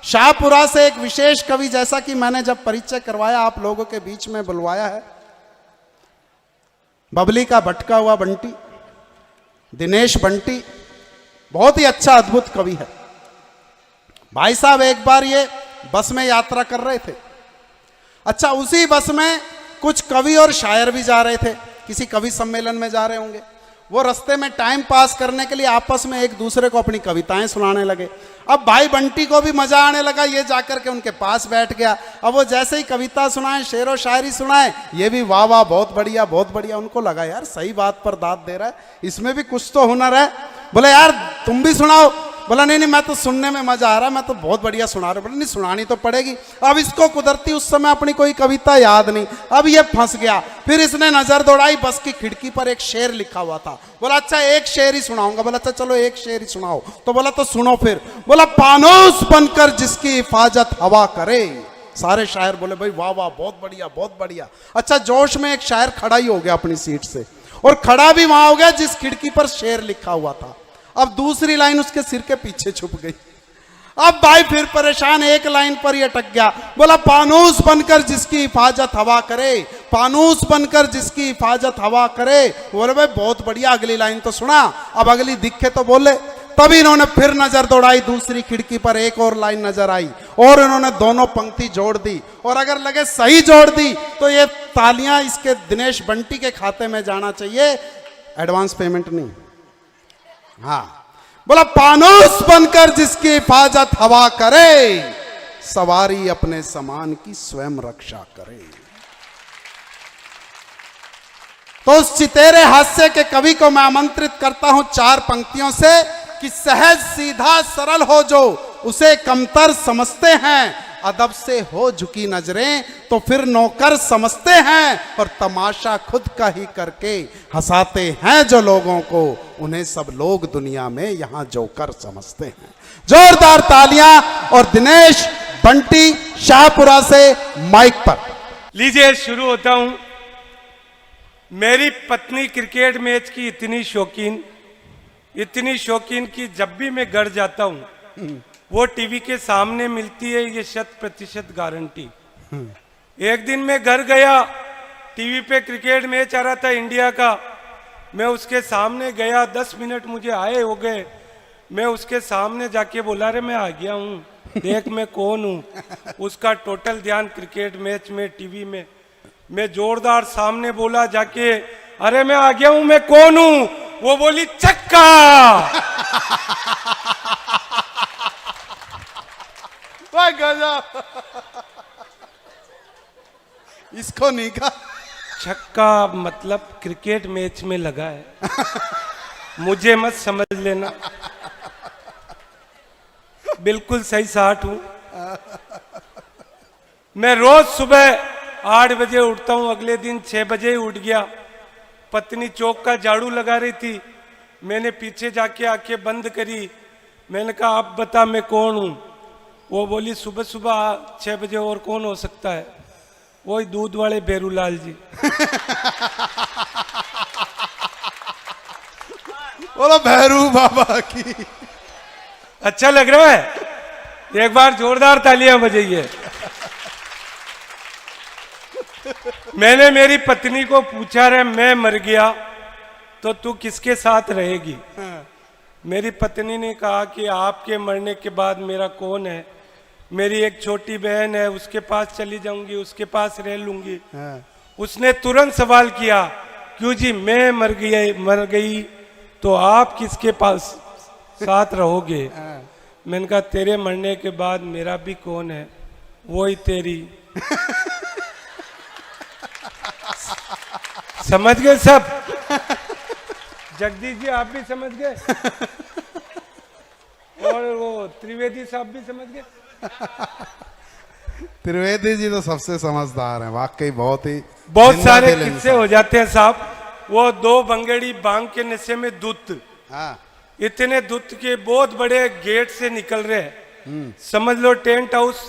शाहपुरा से एक विशेष कवि, जैसा कि मैंने जब परिचय करवाया आप लोगों के बीच में बुलवाया है, बबली का भटका हुआ बंटी, दिनेश बंटी, बहुत ही अच्छा अद्भुत कवि है। भाई साहब एक बार ये बस में यात्रा कर रहे थे। अच्छा, उसी बस में कुछ कवि और शायर भी जा रहे थे, किसी कवि सम्मेलन में जा रहे होंगे। वो रास्ते में टाइम पास करने के लिए आपस में एक दूसरे को अपनी कविताएं सुनाने लगे। अब भाई बंटी को भी मजा आने लगा, ये जाकर के उनके पास बैठ गया। अब वो जैसे ही कविता सुनाए, शेरो शायरी सुनाए, ये भी वाह वाह बहुत बढ़िया बहुत बढ़िया। उनको लगा यार सही बात पर दाद दे रहा है, इसमें भी कुछ तो हुनर है। बोले यार तुम भी सुनाओ। बोला नहीं नहीं मैं तो सुनने में मजा आ रहा है, मैं तो बहुत बढ़िया सुना रहा हूं। बोला नहीं सुनानी तो पड़ेगी। अब इसको कुदरती उस समय अपनी कोई कविता याद नहीं, अब ये फंस गया। फिर इसने नजर दौड़ाई, बस की खिड़की पर एक शेर लिखा हुआ था। बोला अच्छा एक शेर ही सुनाऊंगा। बोला अच्छा चलो एक शेर ही सुनाओ। तो बोला तो सुनो फिर। बोला फानूस बनकर जिसकी हिफाजत हवा करे। सारे शायर बोले भाई वाह वाह बहुत बढ़िया बहुत बढ़िया। अच्छा, जोश में एक शायर खड़ा ही हो गया अपनी सीट से, और खड़ा भी वहां हो गया जिस खिड़की पर शेर लिखा हुआ था। अब दूसरी लाइन उसके सिर के पीछे छुप गई। अब भाई फिर परेशान, एक लाइन पर ही अटक गया। बोला फानूस बनकर जिसकी हिफाजत हवा करे, फानूस बनकर जिसकी हिफाजत हवा करे। बोले भाई बहुत बढ़िया, अगली लाइन तो सुना, अब अगली दिखे तो बोले। तभी इन्होंने फिर नजर दौड़ाई, दूसरी खिड़की पर एक और लाइन नजर आई, और इन्होंने दोनों पंक्ति जोड़ दी। और अगर लगे सही जोड़ दी तो ये तालियां इसके दिनेश बंटी के खाते में जाना चाहिए, एडवांस पेमेंट नहीं। हाँ, बोला फानूस बनकर जिसकी हिफाजत हवा करे, सवारी अपने सामान की स्वयं रक्षा करे। तो उस चितेरे हास्य के कवि को मैं आमंत्रित करता हूं चार पंक्तियों से कि सहज सीधा सरल हो जो उसे कमतर समझते हैं, अदब से हो झुकी नजरें तो फिर नौकर समझते हैं, और तमाशा खुद का ही करके हंसाते हैं जो लोगों को, उन्हें सब लोग दुनिया में यहां जोकर समझते हैं। जोरदार तालियां। और दिनेश बंटी शाहपुरा से माइक पर। लीजिए शुरू होता हूं। मेरी पत्नी क्रिकेट मैच की इतनी शौकीन कि जब भी मैं घर जाता हूं वो टीवी के सामने मिलती है, ये 100% गारंटी। एक दिन मैं घर गया, टीवी पे क्रिकेट मैच आ रहा था इंडिया का। मैं उसके सामने गया, 10 मिनट मुझे आए हो गए। मैं उसके सामने जाके बोला रे मैं आ गया हूँ, देख मैं कौन हूँ। उसका टोटल ध्यान क्रिकेट मैच में, टीवी में। मैं जोरदार सामने बोला जाके, अरे मैं आ गया हूँ, मैं कौन हूँ। वो बोली छक्का। इसको नहीं कहा। छक्का मतलब क्रिकेट मैच में लगा है, मुझे मत समझ लेना, बिल्कुल सही साठ हूं। मैं रोज सुबह 8 बजे उठता हूं, अगले दिन 6 बजे ही उठ गया। पत्नी चौक का झाड़ू लगा रही थी, मैंने पीछे जाके आंखें बंद करी। मैंने कहा अब बता मैं कौन हूं। वो बोली सुबह सुबह 6 बजे और कौन हो सकता है, वही दूध वाले बेरूलाल जी। बोलो भैरू बाबा की। अच्छा लग रहा है? एक बार जोरदार तालियां बजाइए। मैंने मेरी पत्नी को पूछा रे मैं मर गया तो तू किसके साथ रहेगी? मेरी पत्नी ने कहा कि आपके मरने के बाद मेरा कौन है, मेरी एक छोटी बहन है, उसके पास चली जाऊंगी, उसके पास रह लूंगी। उसने तुरंत सवाल किया, क्यों जी मैं मर गई तो आप किसके पास साथ रहोगे? मैंने कहा तेरे मरने के बाद मेरा भी कौन है, वही तेरी। समझ गए सब? जगदीश जी आप भी समझ गए, और वो त्रिवेदी साहब भी समझ गए। त्रिवेदी जी तो सबसे समझदार हैं, वाकई बहुत सारे किस्से हो जाते हैं साहब। वो 2 बंगेड़ी बांग के नशे में दूत, इतने दूत के बहुत बड़े गेट से निकल रहे हैं। समझ लो टेंट हाउस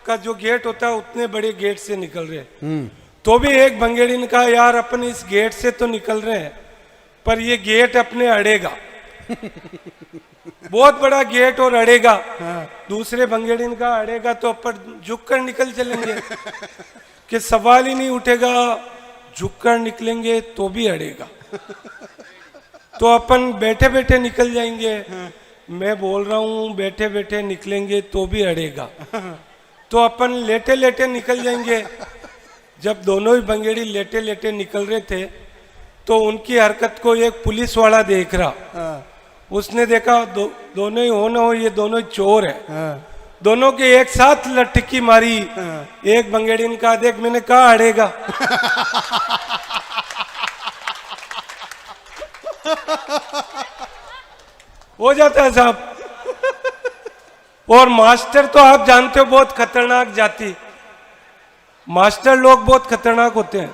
का जो गेट होता है उतने बड़े गेट से निकल रहे हैं। तो भी एक बंगेड़ी ने कहा यार अपन इस गेट से तो निकल रहे हैं पर ये गेट अपने अड़ेगा। बहुत बड़ा गेट और अड़ेगा, दूसरे बंगेड़िन का अड़ेगा तो अपन झुक कर निकल चलेंगे कि सवाल ही नहीं उठेगा, झुक कर निकलेंगे तो भी अड़ेगा, तो अपन बैठे बैठे निकल जाएंगे। मैं बोल रहा हूँ बैठे बैठे निकलेंगे तो भी अड़ेगा, तो अपन लेटे लेटे निकल जाएंगे। जब दोनों ही बंगेड़ी लेटे लेटे निकल रहे थे तो उनकी हरकत को एक पुलिस वाला देख रहा, उसने देखा दोनों ही हो ना हो ये दोनों ही चोर है, दोनों के एक साथ लटकी मारी। एक बंगेड़ी ने कहा देख मैंने कहा अड़ेगा। हो जाता है साहब। और मास्टर तो आप जानते हो बहुत खतरनाक जाति, मास्टर लोग बहुत खतरनाक होते हैं।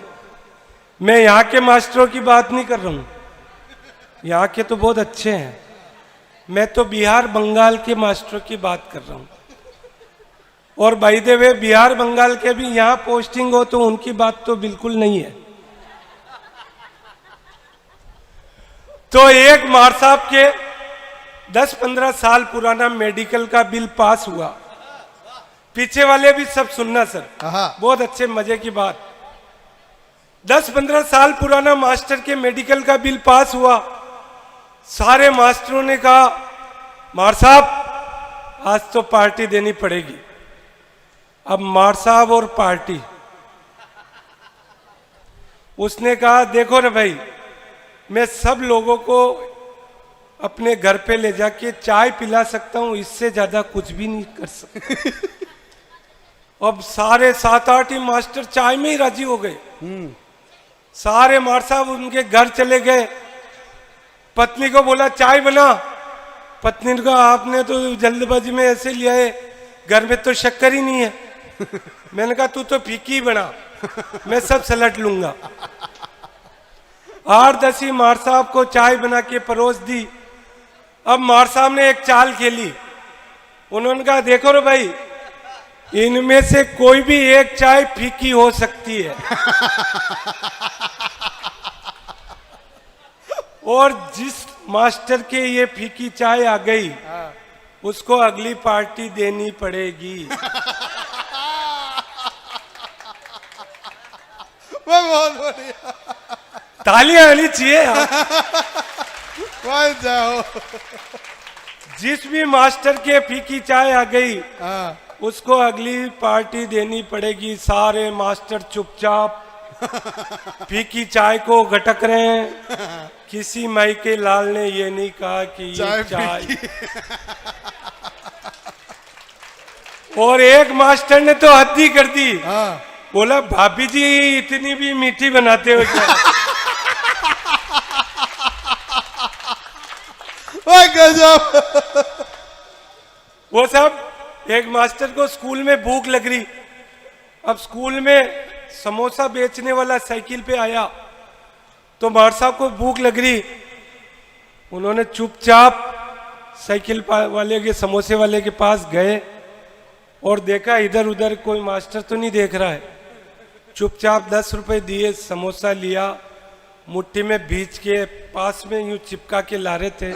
मैं यहाँ के मास्टरों की बात नहीं कर रहा हूँ, यहाँ के तो बहुत अच्छे हैं, मैं तो बिहार बंगाल के मास्टरों की बात कर रहा हूँ। और by the way Bihar Bengal के भी यहाँ पोस्टिंग हो तो उनकी बात तो बिल्कुल नहीं है। तो एक मार साहब के 10-15 साल पुराना मेडिकल का बिल पास हुआ, पीछे वाले भी सब सुनना सर, बहुत अच्छे मजे की बात। 10-15 साल पुराना मास्टर के मेडिकल का बिल पास हुआ। सारे मास्टरों ने कहा मार साहब आज तो पार्टी देनी पड़ेगी। अब मार साहब और पार्टी, उसने कहा देखो ना भाई, मैं सब लोगों को अपने घर पे ले जाके चाय पिला सकता हूं, इससे ज्यादा कुछ भी नहीं कर सकता। अब सारे 7-8 ही मास्टर चाय में ही राजी हो गए। सारे मार साहब उनके घर चले गए, पत्नी को बोला चाय बना, पत्नी ने कहा आपने तो जल्दबाजी में ऐसे लिया है, घर में तो शक्कर ही नहीं है। मैंने कहा तू तो फीकी बना, मैं सब सलट लूंगा। 8-10 ही मार साहब को चाय बना के परोस दी। अब मार साहब ने एक चाल खेली, उन्होंने कहा देखो रे भाई, इनमें से कोई भी एक चाय फीकी हो सकती है और जिस मास्टर के ये फीकी चाय आ गई उसको अगली पार्टी देनी पड़ेगी। बहुत बढ़िया, तालियां आनी चाहिए। जाओ। जिस भी मास्टर के फीकी चाय आ गई उसको अगली पार्टी देनी पड़ेगी। सारे मास्टर चुपचाप फीकी चाय को गटक रहे हैं। किसी माई के लाल ने ये नहीं कहा कि ये चाय और एक मास्टर ने तो हद ही कर दी, बोला भाभी जी इतनी भी मीठी बनाते हो क्या? गजब। वो सब एक मास्टर को स्कूल में भूख लग रही, अब स्कूल में समोसा बेचने वाला साइकिल पे आया तो मार साहब को भूख लग रही, उन्होंने चुपचाप साइकिल वाले के समोसे वाले के पास गए और देखा इधर उधर कोई मास्टर तो नहीं देख रहा है। चुपचाप 10 रुपए दिए, समोसा लिया, मुट्ठी में भीज के पास में यूं चिपका के ला रहे थे।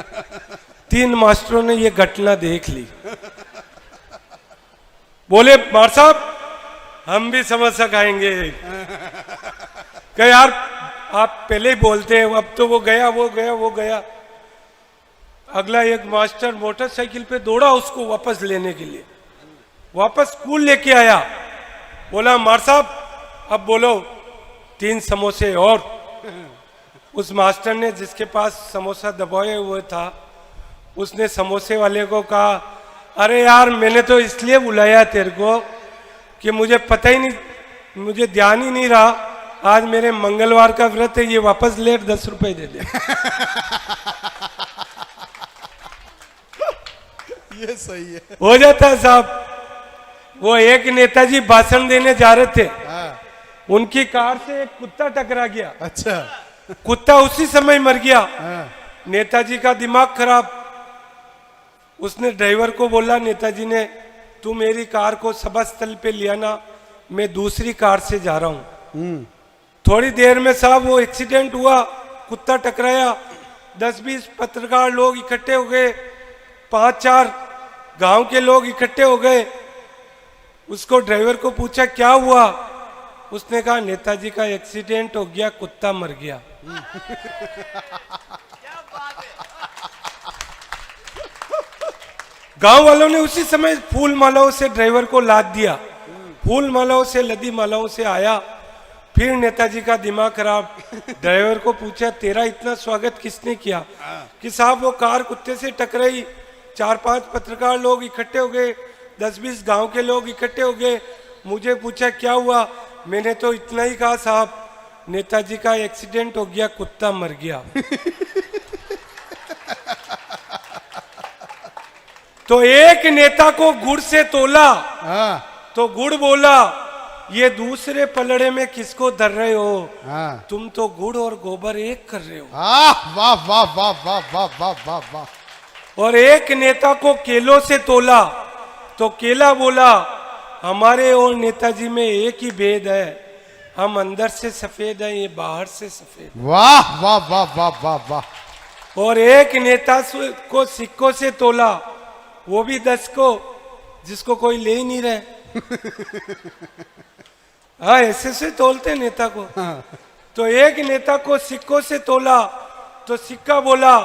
3 मास्टरों ने ये घटना देख ली, बोले मार साहब हम भी समोसा खाएंगे। कहे यार आप पहले ही बोलते हैं, अब तो वो गया वो गया वो गया। अगला एक मास्टर मोटरसाइकिल पे दौड़ा उसको वापस लेने के लिए, वापस स्कूल लेके आया, बोला मार साहब अब बोलो 3 समोसे और। उस मास्टर ने जिसके पास समोसा दबाए हुए था उसने समोसे वाले को कहा अरे यार मैंने तो इसलिए बुलाया तेरे को कि मुझे पता ही नहीं, मुझे ध्यान ही नहीं रहा, आज मेरे मंगलवार का व्रत है, ये वापस ले 10 रुपए दे दे। ये सही है, हो जाता है साहब। वो एक नेताजी भाषण देने जा रहे थे, उनकी कार से एक कुत्ता टकरा गया। अच्छा, कुत्ता उसी समय मर गया। नेताजी का दिमाग खराब, उसने ड्राइवर को बोला, नेताजी ने तू मेरी कार को सभा स्थल पे लिया ना, मैं दूसरी कार से जा रहा हूं। थोड़ी देर में साहब वो एक्सीडेंट हुआ, कुत्ता टकराया, 10-20 पत्रकार लोग इकट्ठे हो गए, 5-4 गांव के लोग इकट्ठे हो गए। उसको ड्राइवर को पूछा क्या हुआ, उसने कहा नेताजी का एक्सीडेंट हो गया, कुत्ता मर गया। गांव वालों ने उसी समय फूल मालाओं से ड्राइवर को लाद दिया। फूल मालाओं से लदी मालाओं से आया। फिर नेताजी का दिमाग खराब। ड्राइवर को पूछा तेरा इतना स्वागत किसने किया? कि साहब वो कार कुत्ते से टकराई, 4-5 पत्रकार लोग इकट्ठे हो गए, 10-20 गांव के लोग इकट्ठे हो गए। मुझे पूछा क्या हुआ, मैंने तो इतना ही कहा साहब नेताजी का एक्सीडेंट हो गया, कुत्ता मर गया। तो एक नेता को गुड़ से तोला तो गुड़ बोला ये दूसरे पलड़े में किसको धर रहे हो? तुम तो गुड़ और गोबर एक कर रहे हो। वाह वाह वाह वाह वाह वाह वाह वाह। और एक नेता को केलों से तोला तो केला बोला हमारे और नेताजी में एक ही भेद है, हम अंदर से सफेद हैं, ये बाहर से सफेद। वाह वाह वाह वाह वाह वाह। और एक नेता को सिक्कों से तोला, वो भी 10 को, जिसको कोई ले ही नहीं रहे। हाँ ऐसे से तोलते नेता को। तो एक नेता को सिक्कों से तोला तो सिक्का बोला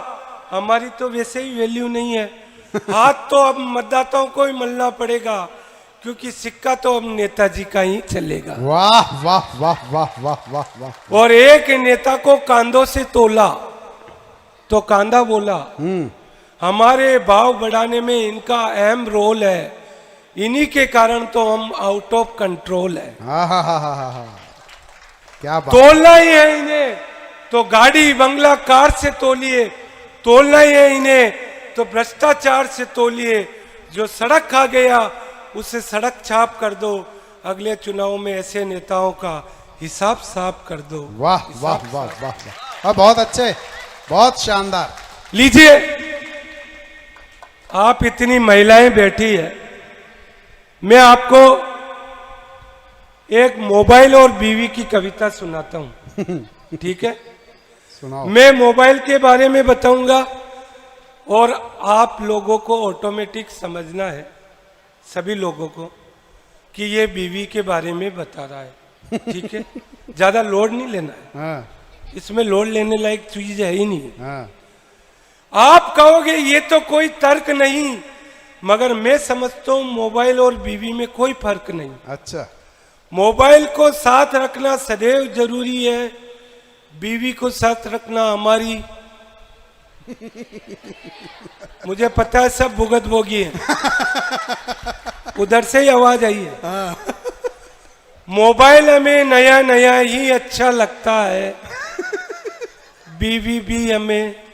हमारी तो वैसे ही वैल्यू नहीं है, हाथ तो अब मतदाताओं को ही मलना पड़ेगा क्योंकि सिक्का तो अब नेताजी का ही चलेगा। वाह वाह वाह वाह वाह वाह वाह। और एक नेता को कांधों से तोला तो कांधा बोला हमारे भाव बढ़ाने में इनका अहम रोल है, इन्हीं के कारण तो हम आउट ऑफ कंट्रोल है। क्या बात। तोलना ही है इन्हें तो गाड़ी बंगला कार से तोलिए, तोलना ही है इन्हें तो भ्रष्टाचार से तोलिए, जो सड़क खा गया उसे सड़क छाप कर दो, अगले चुनाव में ऐसे नेताओं का हिसाब साफ कर दो। वाह वाह वाह वाह वाह। बहुत अच्छे, बहुत शानदार। लीजिए आप इतनी महिलाएं बैठी है, मैं आपको एक मोबाइल और बीवी की कविता सुनाता हूं। ठीक है, सुनाओ। मैं मोबाइल के बारे में बताऊंगा और आप लोगों को ऑटोमेटिक समझना है, सभी लोगों को, कि ये बीवी के बारे में बता रहा है। ठीक है, ज्यादा लोड नहीं लेना है। हाँ, इसमें लोड लेने लायक चीज है ही नहीं। हाँ। आप कहोगे ये तो कोई तर्क नहीं, मगर मैं समझता हूं मोबाइल और बीवी में कोई फर्क नहीं। अच्छा। मोबाइल को साथ रखना सदैव जरूरी है, बीवी को साथ रखना हमारी मुझे पता है सब भुगत भोगी है। उधर से ही आवाज आई है। मोबाइल हमें नया नया ही अच्छा लगता है, बीवी भी हमें।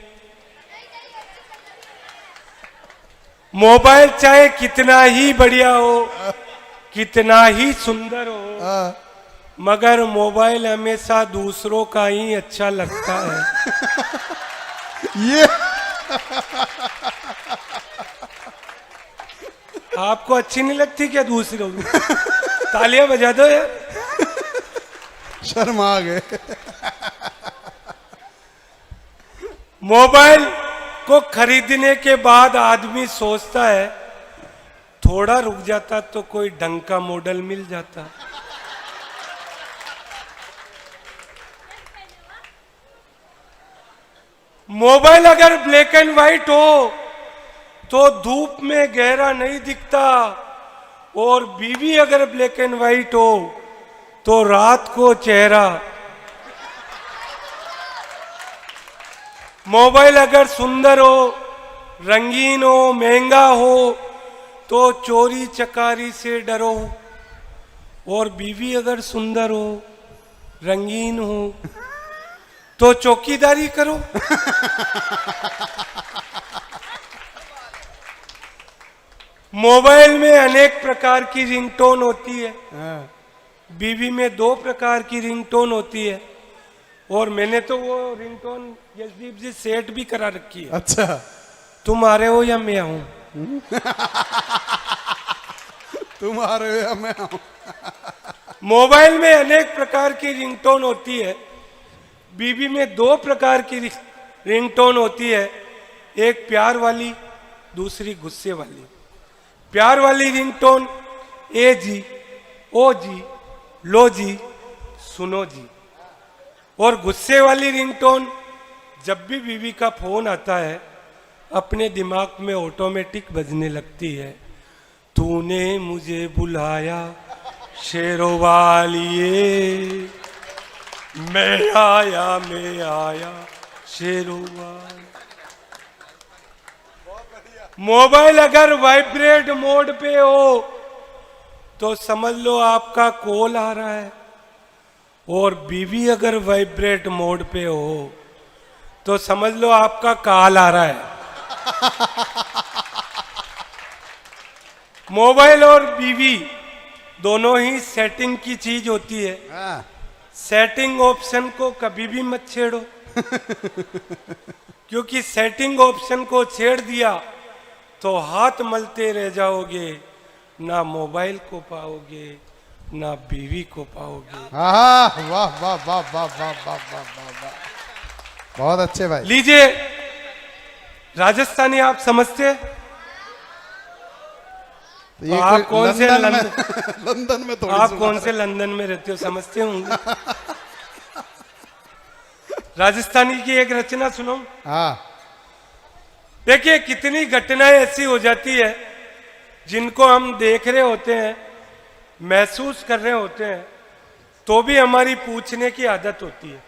मोबाइल चाहे कितना ही बढ़िया हो, कितना ही सुंदर हो, मगर मोबाइल हमेशा दूसरों का ही अच्छा लगता है। ये आपको अच्छी नहीं लगती क्या दूसरों की? तालियां बजा दो यार। शर्मा गए। मोबाइल को खरीदने के बाद आदमी सोचता है थोड़ा रुक जाता तो कोई ढंग का मॉडल मिल जाता। मोबाइल अगर ब्लैक एंड व्हाइट हो तो धूप में गहरा नहीं दिखता, और बीवी अगर ब्लैक एंड व्हाइट हो तो रात को चेहरा। मोबाइल अगर सुंदर हो, रंगीन हो, महंगा हो तो चोरी चकारी से डरो, और बीवी अगर सुंदर हो, रंगीन हो तो चौकीदारी करो। मोबाइल में अनेक प्रकार की रिंगटोन होती है, बीवी में 2 प्रकार की रिंगटोन होती है, और मैंने तो वो रिंगटोन यशदीप जी सेट भी करा रखी है। अच्छा। तुम आ रहे हो या मैं आऊं? तुम आ रहे हो या मैं आऊं? मोबाइल में अनेक प्रकार की रिंगटोन होती है, बीवी में 2 प्रकार की रिंगटोन होती है, एक प्यार वाली दूसरी गुस्से वाली। प्यार वाली रिंगटोन ए जी, ओ जी, लो जी, सुनो जी। और गुस्से वाली रिंगटोन जब भी बीवी का फोन आता है अपने दिमाग में ऑटोमेटिक बजने लगती है, तूने मुझे बुलाया शेरों वालिए, मैं आया शेरों वाली। मोबाइल अगर वाइब्रेट मोड पे हो तो समझ लो आपका कॉल आ रहा है, और बीवी अगर वाइब्रेट मोड पे हो तो समझ लो आपका कॉल आ रहा है। मोबाइल और बीवी दोनों ही सेटिंग की चीज होती है। हाँ। सेटिंग ऑप्शन को कभी भी मत छेड़ो, क्योंकि सेटिंग ऑप्शन को छेड़ दिया तो हाथ मलते रह जाओगे, ना मोबाइल को पाओगे ना बीवी को पाओगे। वाह वाह वाह वाह वाह वाह वाह वाह वाह, बहुत अच्छे भाई। लीजिए, राजस्थानी आप समझते हैं? तो ये आप कोई कौन से लंदन में लंदन लंदन में थोड़ी आप सुना कौन था। से लंदन में रहते हो, समझते होंगे। राजस्थानी की एक रचना सुनो। हाँ। देखिए, कितनी घटनाएं ऐसी हो जाती है जिनको हम देख रहे होते हैं, महसूस कर रहे होते हैं, तो भी हमारी पूछने की आदत होती है।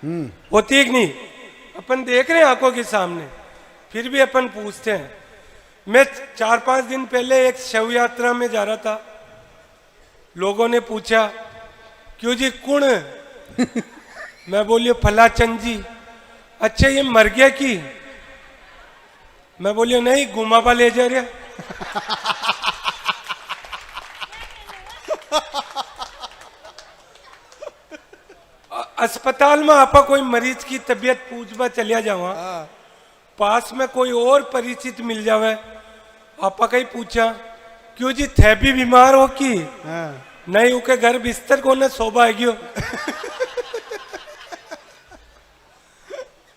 होती है कि नहीं? अपन देख रहे हैं आंखों के सामने, फिर भी अपन पूछते हैं। मैं 4-5 दिन पहले एक शव यात्रा में जा रहा था। लोगों ने पूछा, क्यों जी कौन? मैं बोलियो फलाचंद जी। अच्छा, ये मर गया कि? मैं बोलियो नहीं, घुमावा ले जा रहा। अस्पताल में आपा कोई मरीज की तबीयत पूछवा चलिया जावा, पास में कोई और परिचित मिल जावे, आपा कहीं पूछा, क्यों जी थे भी बीमार हो कि? हाँ। नहीं, उनके घर बिस्तर को न शोभा है गयो।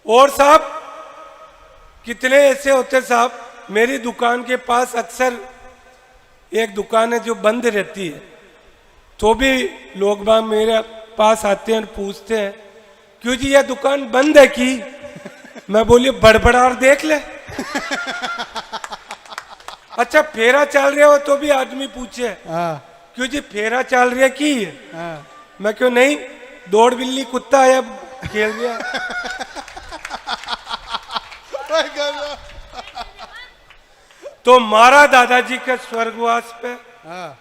और साहब, कितने ऐसे होते साहब, मेरी दुकान के पास अक्सर एक दुकान है जो बंद रहती है, तो भी लोग बाग मेरे पास आते हैं और पूछते हैं, क्यों जी यह दुकान बंद है कि? मैं बोलिए बड़बड़ार देख ले। अच्छा, फेरा चल रहा हो तो भी आदमी पूछे, हाँ। क्यों जी फेरा चल रहा की? हाँ। मैं क्यों नहीं, दौड़ बिल्ली कुत्ता आया खेल गया। तो मारा दादाजी के स्वर्गवास पे हाँ।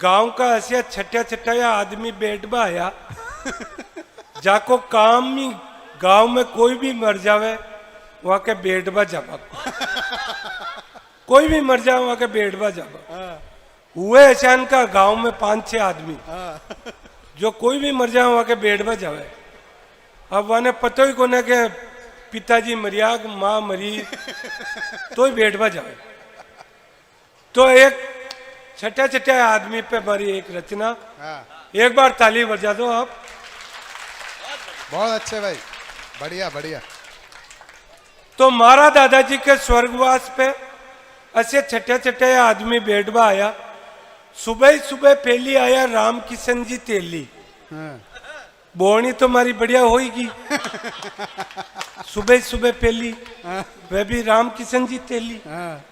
गांव का ऐसा छठा छठा आदमी बैठबा आया, जाको काम ही गांव में कोई भी मर जावे वहां के बैठबा जाबा। कोई भी मर जाए वहां के बैठबा जाबा। हुए अचानक का गांव में 5-6 आदमी जो कोई भी मर जाए वहां के बैठबा जावे। अब वहां पता ही कोने के पिताजी मरिया, माँ मरी, तो ही बैठबा जावे। तो एक छठा छठा आदमी पे हमारी एक रचना। हाँ। एक बार ताली बजा दो आप। बहुत अच्छे भाई, बढ़िया बढ़िया। तो मारा दादाजी के स्वर्गवास पे ऐसे छठे छठे आदमी बैठबा आया। सुबह ही सुबह पहली आया राम किशन जी तेली। हाँ। बोनी तो हमारी बढ़िया होगी। सुबह ही सुबह पहली, वह भी राम किशन जी तेली। हाँ।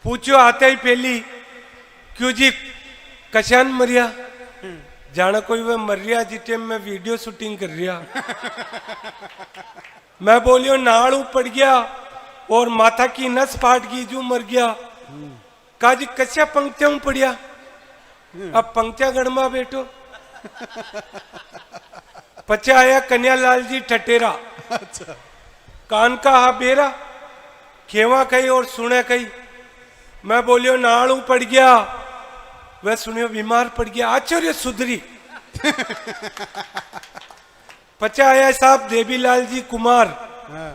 पूछो आते ही पहली, क्यों जी कशान मरिया? जाना कोई वह मर रिया जी टाइम में वीडियो शूटिंग कर रिया। मैं बोलियो नाड़ू पड़ गया और माथा की नस फाट गई, जो मर गया। कहा जी कस्या पंक्तियों पड़िया? अब पंक्तियां गणमा बैठो। पचे आया कन्यालाल जी ठटेरा। अच्छा। कान का हा बेरा, खेवा कही और सुने कही। मैं बोलियो नाड़ू पड़ गया, वह सुनियो बीमार पड़ गया। आश्चर्य सुधरी। पचा आया साहब देवीलाल जी कुमार। हाँ।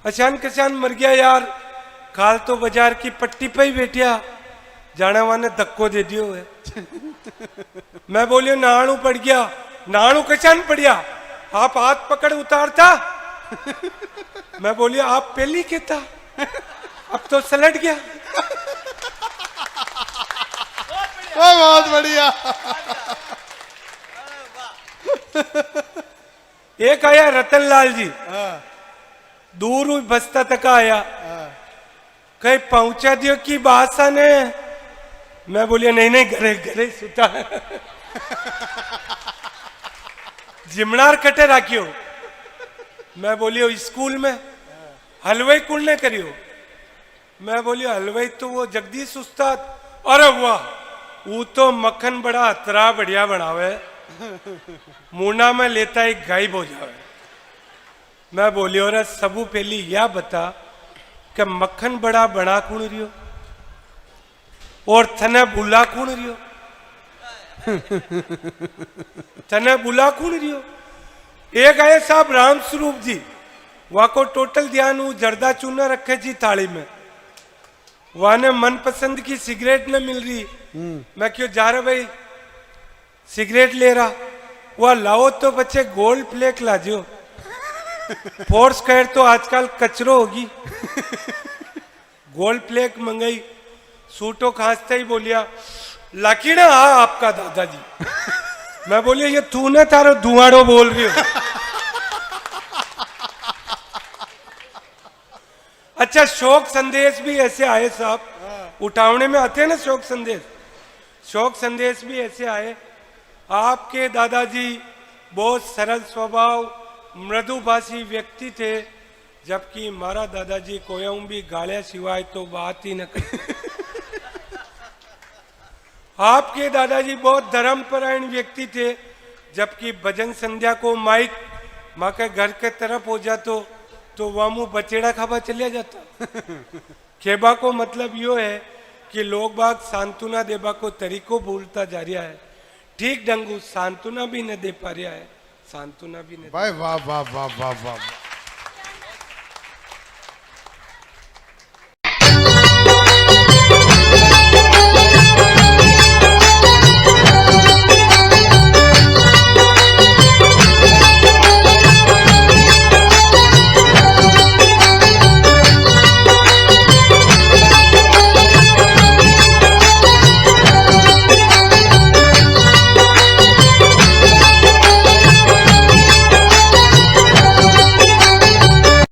अचान कचान मर गया यार, खाल तो बाजार की पट्टी पे ही बैठिया, जाने वाने धक्को दे दियो है। मैं बोलियो नाड़ू पड़ गया। नाड़ू कचान पड़िया? आप हाथ पकड़ उतारता। मैं बोलियो आप पहली कहता। अब तो सलट गया। बहुत बढ़िया। एक आया रतनलाल जी, दूर हुई बस्ता तक आया, कहीं पहुंचा दियो की बात ने। मैं बोलिया नहीं नहीं, घरे घरे सुता है। जिमनार कटे राखियो। मैं बोलियो स्कूल में हलवाई कुल ने करियो। मैं बोलियो हलवाई तो वो जगदीश उस्ताद। अरे वाह, वो तो मक्खन बड़ा अतरा बढ़िया बनावे, मुंडा में लेता एक गायब हो जावे। मैं बोलियो रे सबू पहली यह बता कि मक्खन बड़ा बना कौन रियो और थने बुला कौन रियो? तने बुला कौन रियो? एक आए साहब राम स्वरूप जी, वहां को टोटल ध्यान वो जर्दा चूना रखे जी थाली में, वहां ने मनपसंद की सिगरेट न मिल रही। मैं क्यों जा रहा भाई सिगरेट ले रहा, वह लाओ तो बच्चे गोल्ड प्लेक लाजो। फोर्स कर तो आजकल कचरो होगी। गोल्ड प्लेक मंगाई, सूटो खांसते ही बोलिया लकीड़ा आपका दादाजी। मैं बोलिए ये तूने तारो धुआड़ो बोल रही हो। अच्छा शोक संदेश भी ऐसे आए साहब, उठावने में आते हैं ना शोक संदेश। शोक संदेश भी ऐसे आए, आपके दादाजी बहुत सरल स्वभाव मृदुभाषी व्यक्ति थे, जबकि हमारा दादाजी कोई भी गालियां सिवाय तो बात ही न करते। आपके दादाजी बहुत धर्मपरायण व्यक्ति थे, जबकि भजन संध्या को माइक माँ के घर के तरफ हो जातो तो वह मुँह बचेड़ा खाबा चलिया जाता। खेबा को मतलब यो है कि लोग बाग सांत्वना देबा को तरीको भूलता जा रहा है, ठीक ढंगू सांत्वना भी न दे पा रहा है, सांत्वना भी न। वाह वाह वाह वाह वाह वाह।